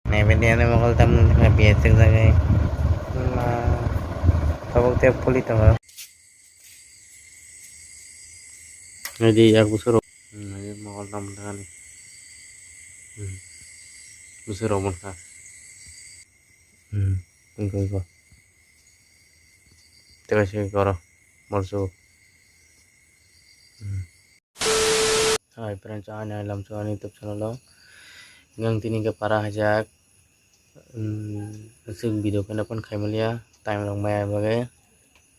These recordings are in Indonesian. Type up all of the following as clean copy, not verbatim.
Naibedyana mokol tamun tanga biasa sagai tabok tiap puli tanga jadi aku suruh jadi mokol tamun tanga nih busur omon ka iko tega sih koro morso hai friends ana alam soal YouTube channel lo ngang tini ke para hajak sing video kana pun khaimlia time long maya bagai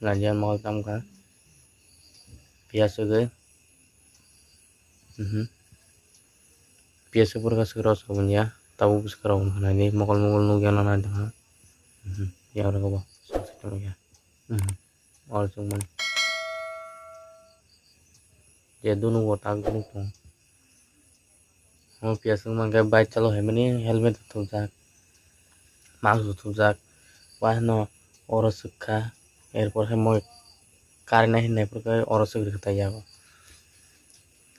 lanjan mokol tam ka biasa gue biasa pur ka segera somun ya tahu sekarang mana ini mokol nunggu nana dah ya udah kau selesai ya all cuman ya dulu gua tang dulu tuh mau biasa mangga baik calo ini helmet tuh jak mask tuh jak wah no orang suka airport mau karena ini perkai orang suka kita ya kok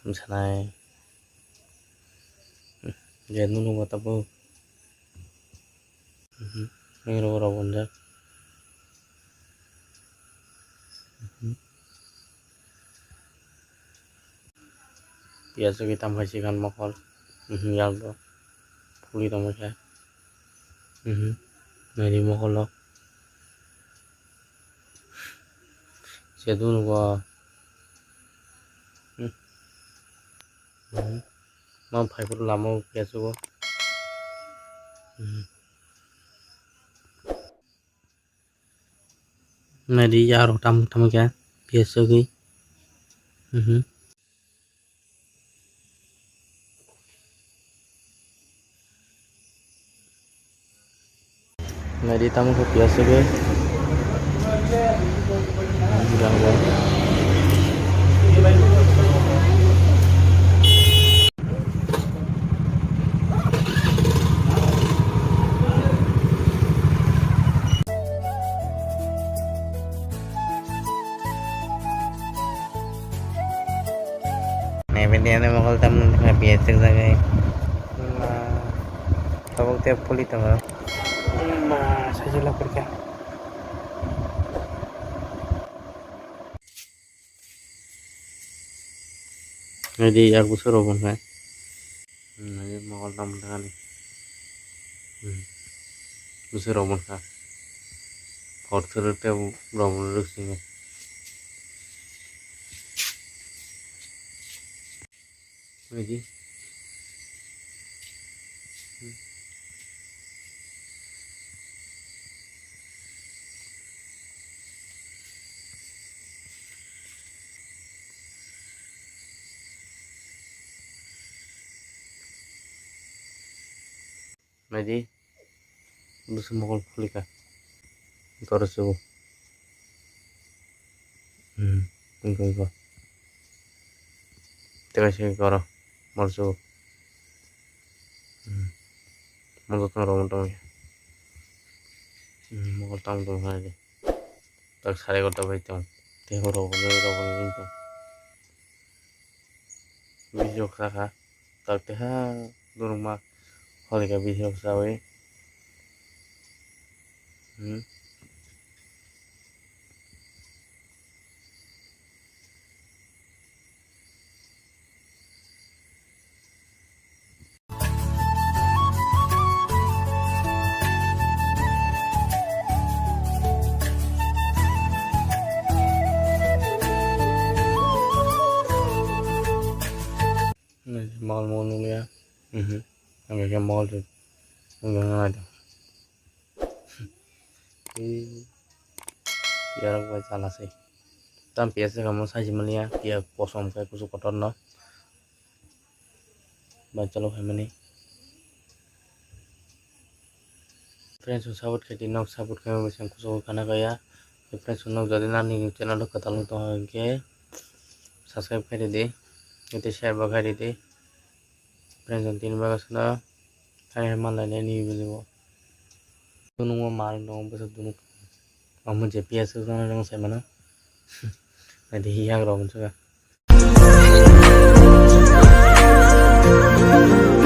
misalnya ya dulu gua tahu ini orang pun jak biasa kita masihkan mokol ya tuh puli tamu ya dari mokol lo saya dulu gua mau phải pur lama biasa gua này đi giao được trăm trăm cái biasa ghi này đi tamu ke biasa gue jangan Naibedyana mokol tamun tanga biasa sagai tabok tiap puli tanga saja lah pergi jadi aku suruh pun kan jadi mokol tamun tanga nih busur omon ka hortur te belum lulus ini lagi jadi busur mokol puli ka terus tuh iko tega sih koro morso mau tuh orang ya mokol tamu tuh aja tak sare kota baca teh orang itu video kakak tak teh di rumah holika video sawe mall dulu ya agak mall tuh enggak ada biar aku salah sih tapi biasa kamu saja melihat dia kosong kayak kusuk kotor no baca lo ini friends sabut kayak dinok sabut kayak bisa kusuk karena kayak friends unok jadi nani channel kata lu tuh ke subscribe kayak deh itu share bagai deh friends तीन बार सुना है माला नहीं बोले दोनों को मार दो बस दोनों और मुझे पीएस सुना रहा हूँ से मना नहीं ही आग रहा हूँ